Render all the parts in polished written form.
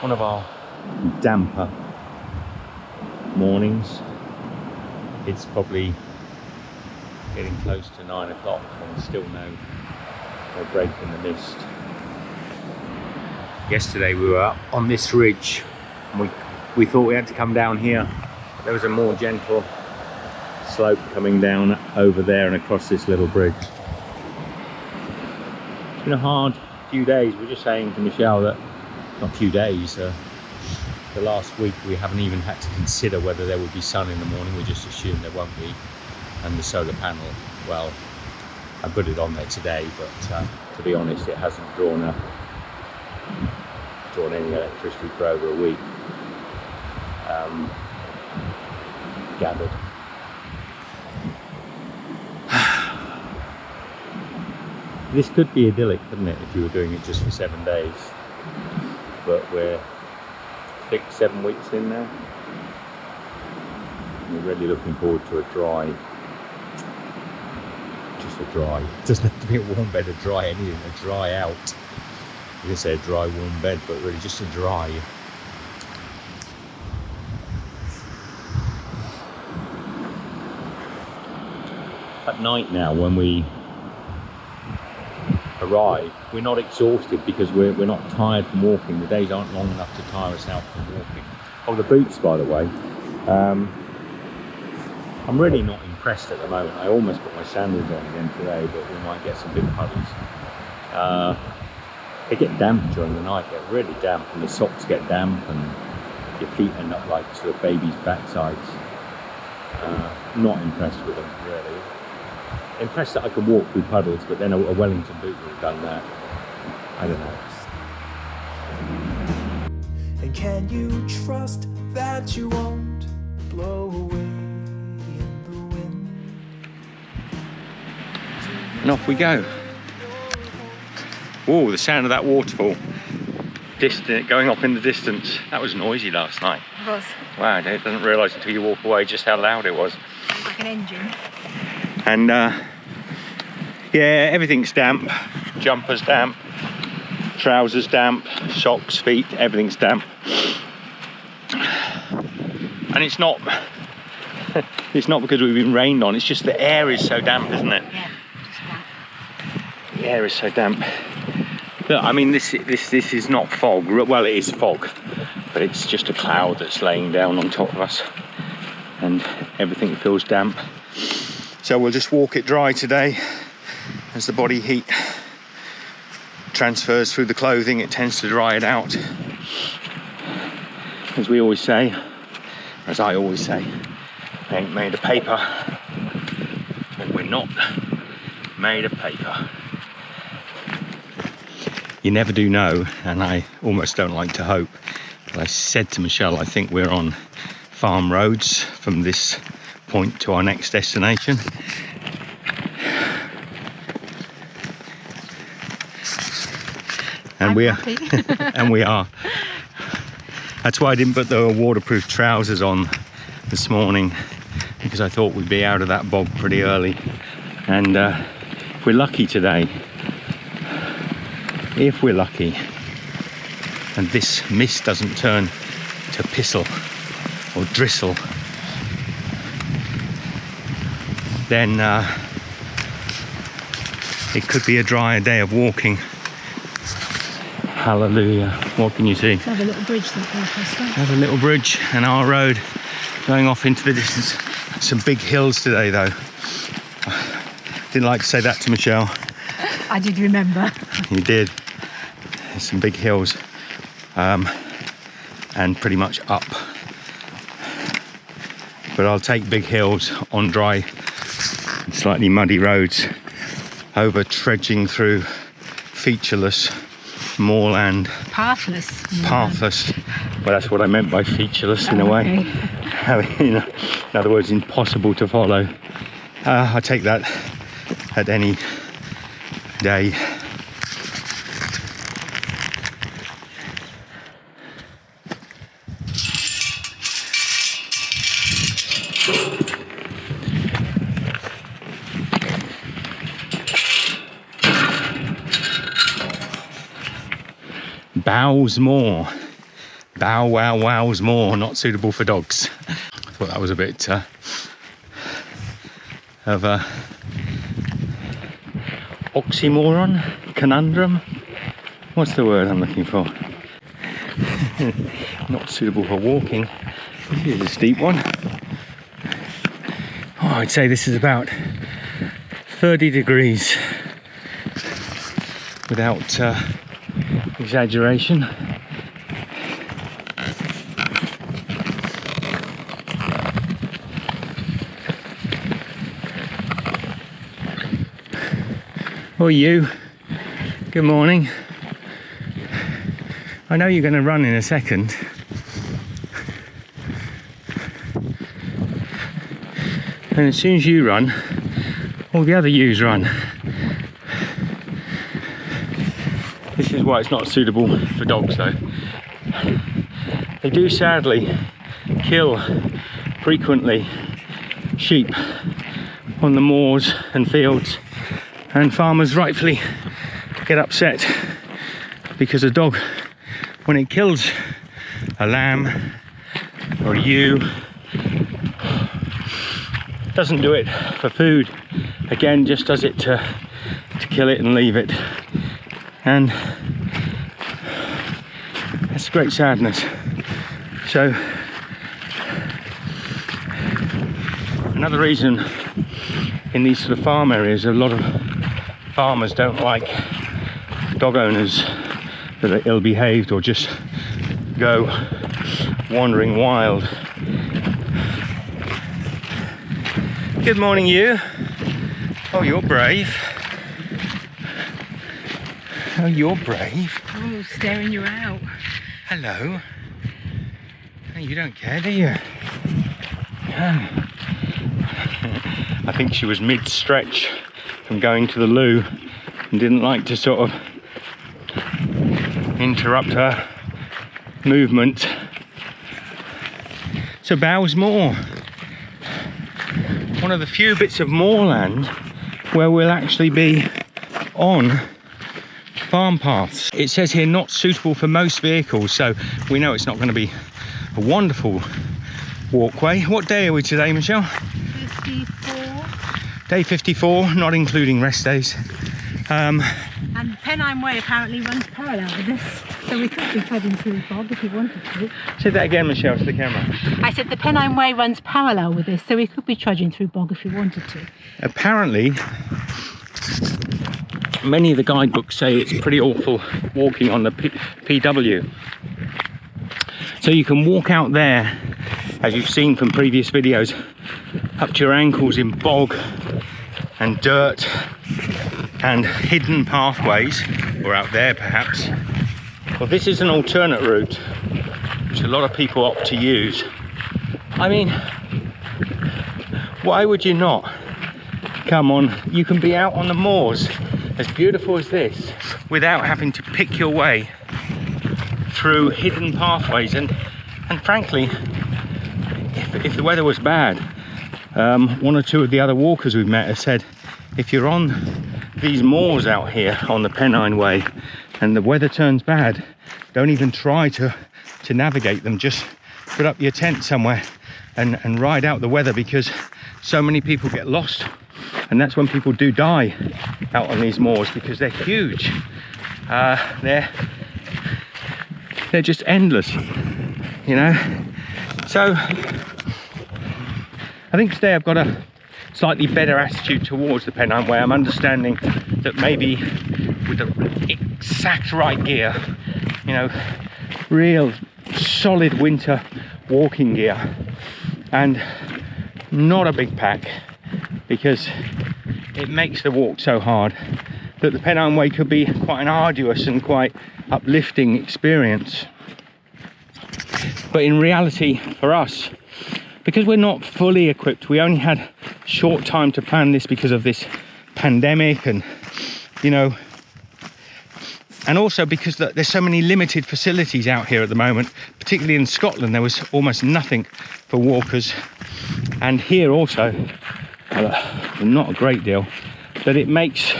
one of our damper mornings. It's probably getting close to 9 o'clock and still no break in the mist. Yesterday we were up on this ridge and we thought we had to come down here. There was a more gentle slope coming down over there and across this little bridge. It's been a hard few days. We're just saying to Michelle that, not a few days, the last week we haven't even had to consider whether there would be sun in the morning. We just assume there won't be. And the solar panel, well, I put it on there today, but to be honest, it hasn't drawn any electricity for over a week. Gathered. This could be idyllic, couldn't it, if you were doing it just for 7 days? But we're 6-7 weeks in now. We're really looking forward to a dry. It doesn't have to be a warm bed, a dry anything, a dry out. You can say a dry warm bed, but really just a dry. At night now, when we arrive, we're not exhausted because we're not tired from walking. The days aren't long enough to tire us out from walking. Oh, the boots, by the way. I'm really not impressed at the moment. I almost put my sandals on again today, but we might get some big puddles. They get damp during the night, get really damp, and the socks get damp, and your feet end up like sort of babies' backsides. Not impressed with them, really. Impressed that I can walk through puddles, but then a Wellington boot would have done that. I don't know. And can you trust that you won't blow away? And off we go. Oh, the sound of that waterfall going off in the distance. That was noisy last night. It was. Wow, it doesn't realise until you walk away just how loud it was. Like an engine. And yeah, everything's damp. Jumper's damp, trousers damp, socks, feet, everything's damp. And it's not because we've been rained on, it's just the air is so damp, isn't it? Yeah. The air is so damp. Look, I mean, this is not fog. Well, it is fog, but it's just a cloud that's laying down on top of us, and everything feels damp. So we'll just walk it dry today. As the body heat transfers through the clothing, it tends to dry it out. As we always say, or as I always say, we ain't made of paper, but we're not made of paper. You never do know, and I almost don't like to hope, but I said to Michelle, I think we're on farm roads from this point to our next destination. And we are, and we are. That's why I didn't put the waterproof trousers on this morning, because I thought we'd be out of that bog pretty early. And if we're lucky today, if we're lucky, and this mist doesn't turn to pissle or drizzle, then it could be a drier day of walking. Hallelujah. What can you see? Have a little bridge that goes across there. There's a little bridge and our road going off into the distance. Some big hills today though. Didn't like to say that to Michelle. I did remember. You did. There's some big hills and pretty much up. But I'll take big hills on dry, slightly muddy roads over trudging through featureless moorland. Pathless. Pathless. Well, that's what I meant by featureless in a way. In other words, impossible to follow. I take that at any day. Bowes Moor. Bow wow wow's more not suitable for dogs. I thought that was a bit of a oxymoron, conundrum. What's the word I'm looking for? Not suitable for walking. This is a steep one. Oh, I'd say this is about 30 degrees without exaggeration. Oh, you. Good morning. I know you're going to run in a second. And as soon as you run, all the other ewes run. This is why it's not suitable for dogs though. They do sadly kill frequently sheep on the moors and fields, and farmers rightfully get upset because a dog, when it kills a lamb or a ewe, doesn't do it for food, again just does it to kill it and leave it, and that's great sadness. So another reason in these sort of farm areas, a lot of farmers don't like dog owners that are ill-behaved or just go wandering wild. Good morning, you. Oh, you're brave. Oh, you're brave. Oh, staring you out. Hello. Oh, you don't care, do you? Yeah. I think she was mid-stretch from going to the loo and didn't like to sort of interrupt her movement. So Bowes Moor, one of the few bits of moorland where we'll actually be on farm paths. It says here not suitable for most vehicles, so we know it's not going to be a wonderful walkway. What day are we today, Michelle? 54. Day 54, not including rest days. And Pennine Way apparently runs parallel with this, so we could be heading through the bog if we wanted to. Say that again, Michelle, to the camera. I said the Pennine Way runs parallel with this, so we could be trudging through bog if we wanted to. Apparently, many of the guidebooks say it's pretty awful walking on the PW. So you can walk out there, as you've seen from previous videos, up to your ankles in bog and dirt and hidden pathways, or out there perhaps. Well, this is an alternate route which a lot of people opt to use. I mean, why would you not? Come on, you can be out on the moors as beautiful as this without having to pick your way through hidden pathways, and frankly, if the weather was bad, one or two of the other walkers we've met have said if you're on these moors out here on the Pennine Way and the weather turns bad, don't even try to navigate them. Just put up your tent somewhere and ride out the weather, because so many people get lost, and that's when people do die out on these moors, because they're huge. They're just endless, you know. So I think today I've got a slightly better attitude towards the Pennine Way. I'm understanding that maybe with the exact right gear, you know, real solid winter walking gear, and not a big pack, because it makes the walk so hard, that the Pennine Way could be quite an arduous and quite uplifting experience. But in reality, for us, because we're not fully equipped, we only had short time to plan this because of this pandemic, and you know, and also because there's so many limited facilities out here at the moment. Particularly in Scotland, there was almost nothing for walkers, and here also not a great deal, that it makes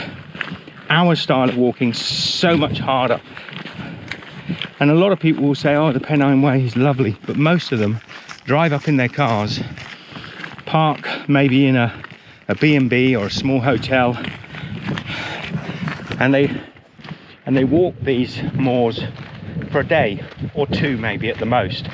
our style of walking so much harder. And a lot of people will say, oh, the Pennine Way is lovely, but most of them drive up in their cars, park maybe in a B&B or a small hotel, and they walk these moors for a day or two, maybe at the most,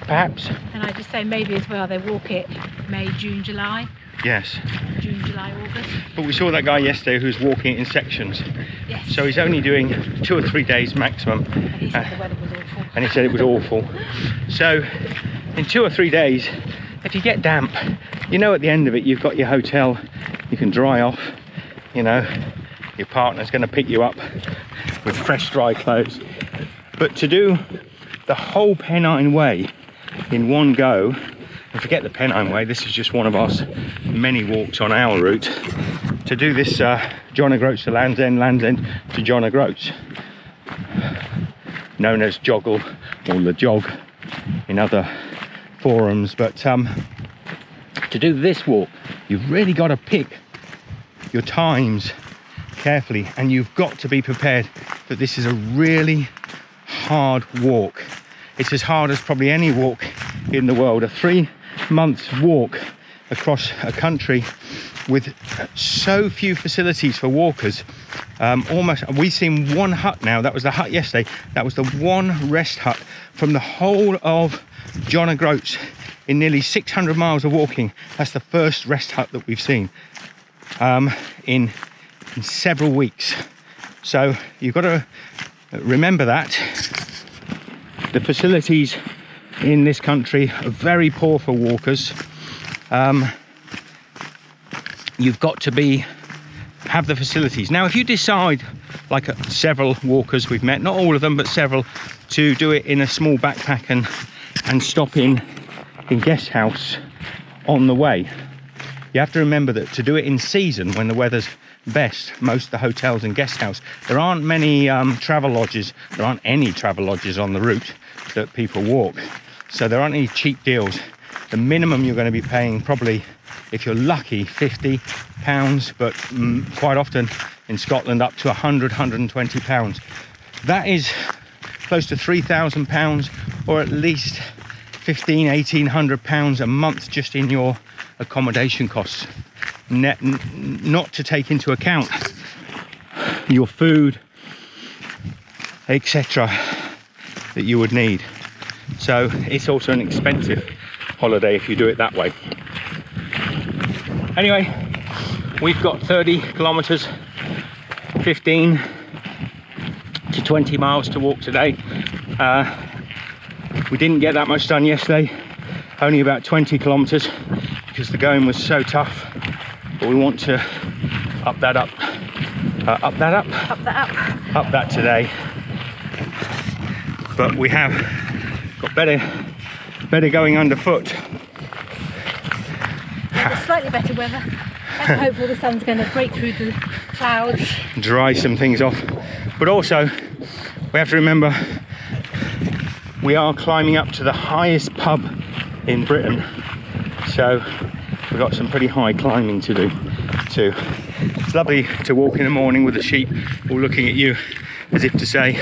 perhaps. And I just say maybe as well, they walk it May, June, July. Yes. June, July, August. But we saw that guy yesterday who was walking it in sections. Yes. So he's only doing 2 or 3 days maximum. And he said the weather was awful. And he said it was awful. So in 2 or 3 days, if you get damp, you know at the end of it you've got your hotel, you can dry off, you know, your partner's going to pick you up with fresh dry clothes. But to do the whole Pennine Way in one go, and forget the Pennine Way, this is just one of our many walks on our route, to do this John O'Groats to Land's End, Land's End to John O'Groats, known as Jogle or LEJOG in other forums. But to do this walk, you've really got to pick your times carefully, and you've got to be prepared that this is a really hard walk. It's as hard as probably any walk in the world. A 3 months walk across a country with so few facilities for walkers. Almost, we've seen one hut now. That was the hut yesterday. That was the one rest hut from the whole of John O'Groats in nearly 600 miles of walking. That's the first rest hut that we've seen in several weeks. So you've got to remember that the facilities in this country are very poor for walkers. You've got to have the facilities. Now, if you decide, like several walkers we've met, not all of them, but several, to do it in a small backpack and stop in guest house on the way, you have to remember that to do it in season when the weather's best, most of the hotels and guest house, there aren't many travel lodges, there aren't any travel lodges on the route that people walk, so there aren't any cheap deals. The minimum you're going to be paying, probably, if you're lucky, £50, but quite often in Scotland up to £100–120. That is close to £3,000, or at least £1,500–1,800 a month just in your accommodation costs, not to take into account your food, etc., that you would need. So it's also an expensive holiday if you do it that way. Anyway, we've got 30 kilometers, 15 to 20 miles to walk today. We didn't get that much done yesterday, only about 20 kilometers, because the going was so tough. But we want to up that today. But we have got better going underfoot. It's slightly better weather. I'm hopeful the sun's going to break through the clouds, dry some things off. But also, we have to remember we are climbing up to the highest pub in Britain, so we've got some pretty high climbing to do too. It's lovely to walk in the morning with the sheep all looking at you as if to say,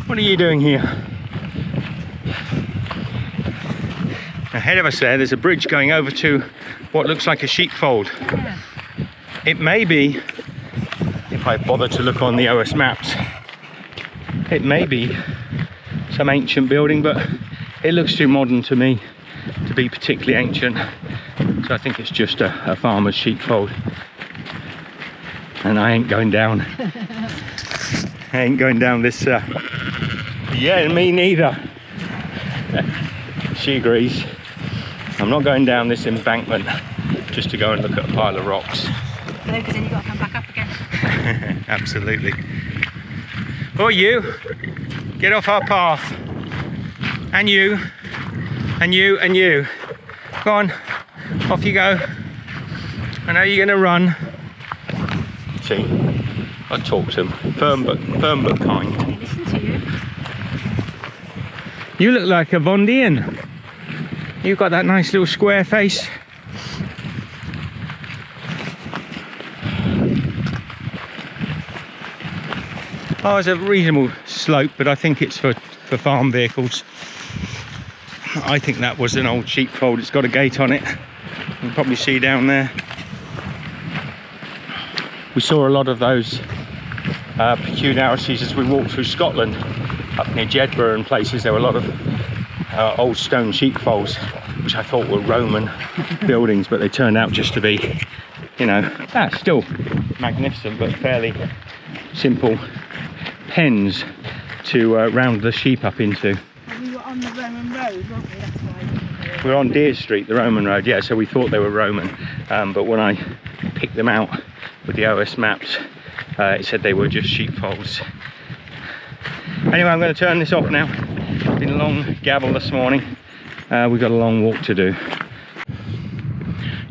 what are you doing here? Ahead of us there's a bridge going over to what looks like a sheepfold. Yeah. It may be, if I bother to look on the OS maps, it may be some ancient building, but it looks too modern to me to be particularly ancient. So I think it's just a farmer's sheepfold. And I ain't going down. I ain't going down this. Yeah, me neither. She agrees. I'm not going down this embankment just to go and look at a pile of rocks. No, because then you've got to come back up again. Absolutely. Oh, you, get off our path. And you, and you, and you. Go on, off you go. I know you're going to run. See, I talk to him, firm but kind. They listen to you. You look like a Vondian. You've got that nice little square face. Oh, it's a reasonable slope, but I think it's for farm vehicles. I think that was an old sheepfold. It's got a gate on it. You can probably see down there. We saw a lot of those peculiarities as we walked through Scotland, up near Jedburgh and places. There were a lot of old stone sheepfolds, which I thought were Roman buildings, but they turned out just to be, you know, still magnificent, but fairly simple pens to round the sheep up into. And we were on the Roman road, weren't we? That's why. We're on Deer Street, the Roman road, yeah, so we thought they were Roman, but when I picked them out with the OS maps, it said they were just sheepfolds. Anyway, I'm going to turn this off now. It's been a long gabble this morning. We've got a long walk to do.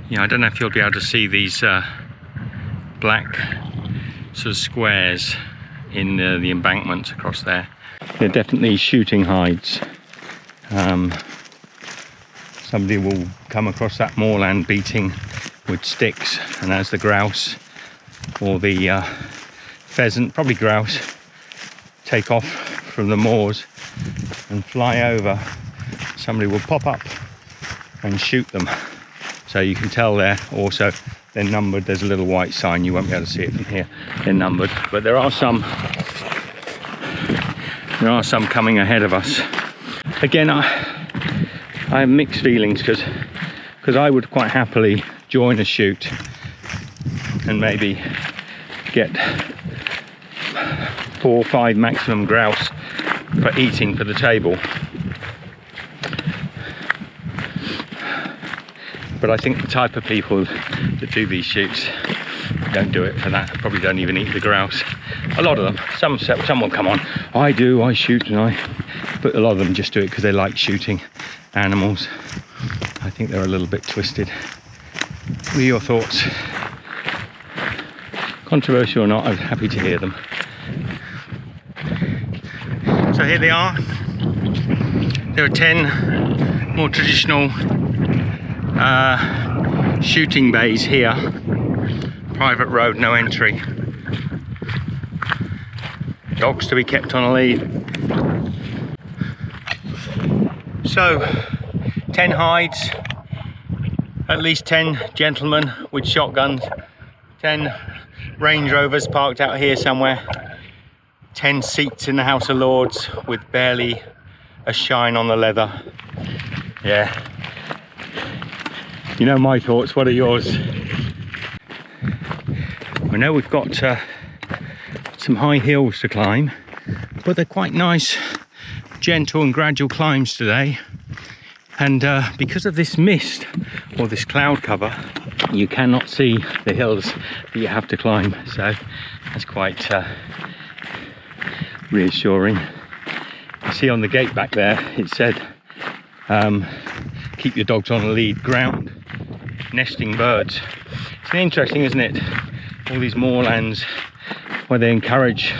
Yeah, I don't know if you'll be able to see these black sort of squares in the embankment across there. They're definitely shooting hides. Somebody will come across that moorland beating with sticks, and as the grouse or the pheasant, probably grouse, take off from the moors and fly over, somebody will pop up and shoot them. So you can tell they're numbered. There's a little white sign, you won't be able to see it from here. They're numbered, but there are some coming ahead of us. Again, I have mixed feelings because I would quite happily join a shoot and maybe get 4 or 5 maximum grouse for eating for the table. But I think the type of people that do these shoots don't do it for that. Probably don't even eat the grouse. A lot of them. Some will come on, I shoot, but a lot of them just do it because they like shooting animals. I think they're a little bit twisted. What are your thoughts? Controversial or not, I'm happy to hear them. So here they are. There are 10 more traditional shooting bays here. Private road, no entry. Dogs to be kept on a lead. So 10 hides, at least 10 gentlemen with shotguns, 10 Range Rovers parked out here somewhere, 10 seats in the House of Lords with barely a shine on the leather. Yeah. You know my thoughts, what are yours? I know we've got some high hills to climb, but they're quite nice, gentle and gradual climbs today. And because of this mist or this cloud cover, you cannot see the hills that you have to climb. So that's quite reassuring. You see on the gate back there, it said, keep your dogs on a lead, ground nesting birds. It's interesting, isn't it? All these moorlands where they encourage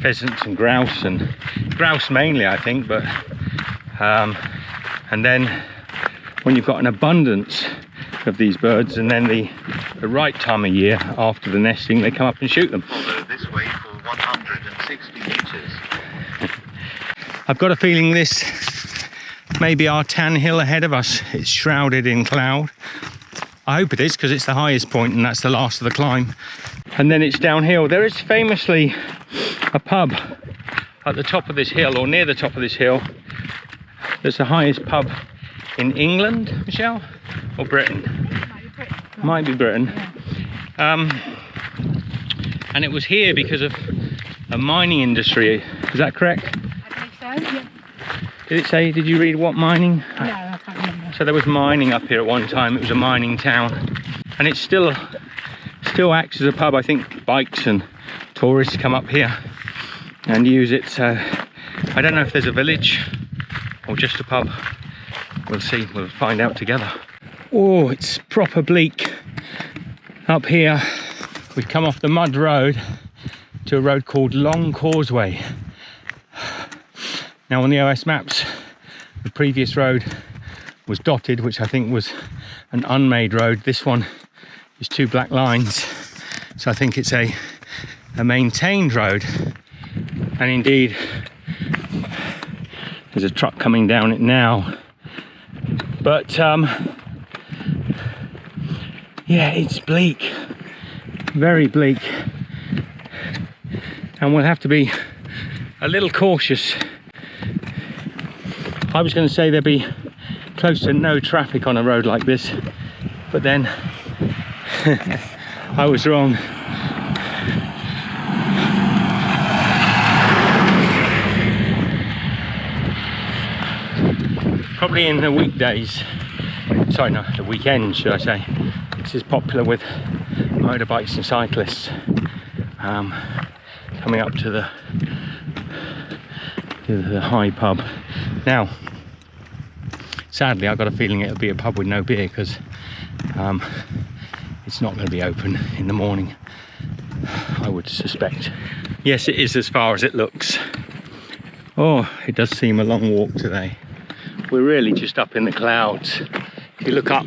pheasants and grouse mainly, I think, but and then when you've got an abundance of these birds, and then the right time of year after the nesting, they come up and shoot them. Follow this way for 160 meters. I've got a feeling this may be our tan hill ahead of us. It's shrouded in cloud. I hope it is, because it's the highest point and that's the last of the climb. And then it's downhill. There is famously a pub at the top of this hill, or near the top of this hill. That's the highest pub in England, Michelle, or Britain? Might be Britain. And it was here because of a mining industry. Is that correct? I think so, yeah. Did it say, did you read what mining? No, I can't remember. So there was mining up here at one time. It was a mining town, and it still acts as a pub. I think bikes and tourists come up here and use it. So I don't know if there's a village or just a pub. We'll see, we'll find out together. Oh, it's proper bleak up here. We've come off the mud road to a road called Long Causeway. Now on the OS maps, the previous road was dotted, which I think was an unmade road. This one is 2 black lines, so I think it's a maintained road. And indeed, there's a truck coming down it now. But yeah, it's bleak, very bleak, and we'll have to be a little cautious. I was going to say there'd be close to no traffic on a road like this, but then I was wrong. Probably in the weekdays, sorry, no, the weekends, should I say, this is popular with motorbikes and cyclists coming up to the high pub. Now, sadly, I've got a feeling it'll be a pub with no beer because it's not going to be open in the morning, I would suspect. Yes, it is as far as it looks. Oh, it does seem a long walk today. We're really just up in the clouds. If you look up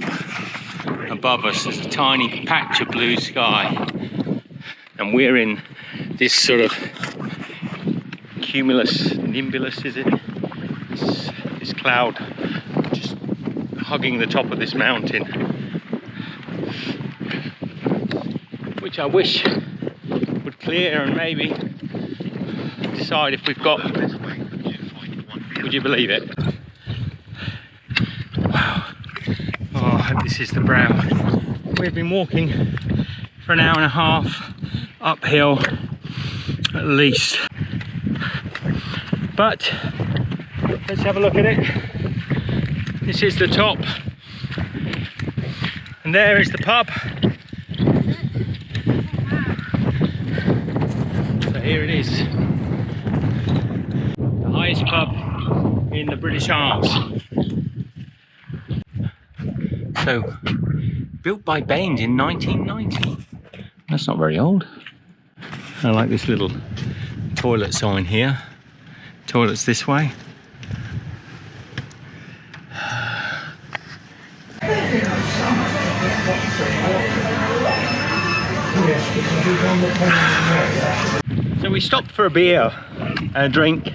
above us, there's a tiny patch of blue sky, and we're in this sort of cumulus nimbus, is it? This cloud just hugging the top of this mountain, which I wish would clear and maybe decide if we've got, would you believe it? Oh, this is the brow. We've been walking for an hour and a half uphill at least, but let's have a look at it. This is the top, and there is the pub. So here it is, the highest pub in the British Isles. So, built by Baines in 1990. That's not very old. I like this little toilet sign here. Toilets this way. So we stopped for a beer and a drink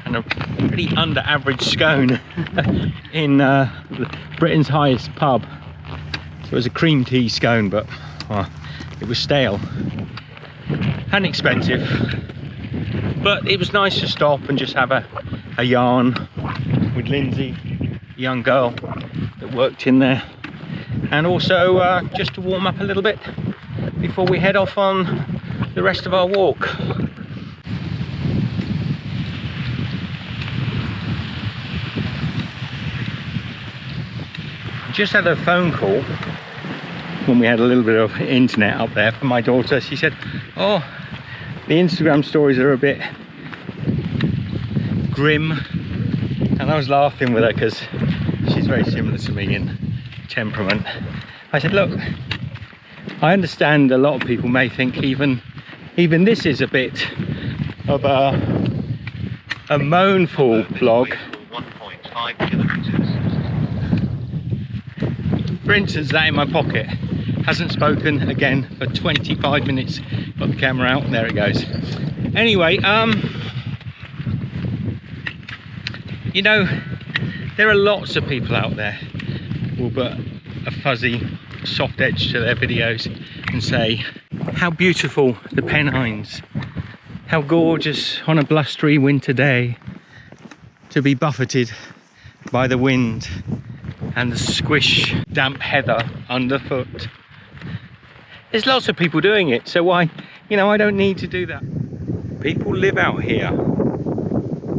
and a pretty under average scone in Britain's highest pub. So it was a cream tea scone, but it was stale and expensive, but it was nice to stop and just have a yarn with Lindsay, a young girl that worked in there, and also just to warm up a little bit before we head off on the rest of our walk. Just had a phone call when we had a little bit of internet up there from my daughter. She said, oh, the Instagram stories are a bit grim, and I was laughing with her because she's very similar to me in temperament. I said, look, I understand a lot of people may think even this is a bit of a mournful vlog. 1.5 kilometers. For instance, that in my pocket hasn't spoken again for 25 minutes. Got the camera out, and there it goes. Anyway, you know, there are lots of people out there who will put a fuzzy, soft edge to their videos and say how beautiful the Pennines, how gorgeous on a blustery winter day to be buffeted by the wind and the squish damp heather underfoot. There's lots of people doing it, so why, you know, I don't need to do that. People live out here.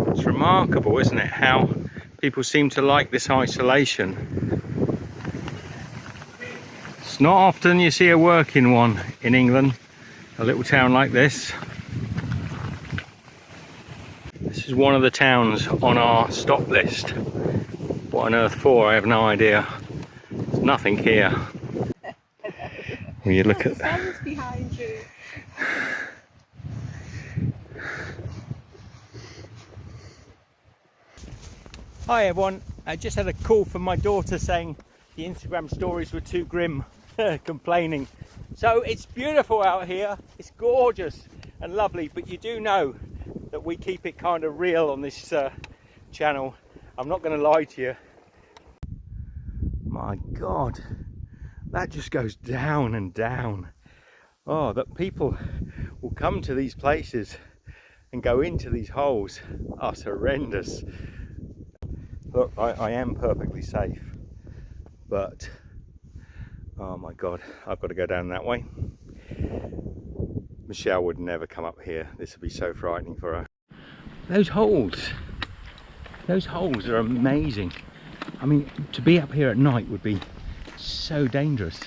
It's remarkable, isn't it, how people seem to like this isolation. It's not often you see a working one in England, a little town like this. This is one of the towns on our stop list. What on earth for? I have no idea. There's nothing here. When you look at the sun's behind you. Hi everyone, I just had a call from my daughter saying the Instagram stories were too grim, complaining. So it's beautiful out here, it's gorgeous and lovely, but you do know that we keep it kind of real on this channel. I'm not going to lie to you. My God, that just goes down and down. Oh, that people will come to these places and go into these holes. Oh, it's horrendous. Look, I am perfectly safe, but oh my God, I've got to go down that way. Michelle would never come up here. This would be so frightening for her. Those holes are amazing. I mean, to be up here at night would be so dangerous.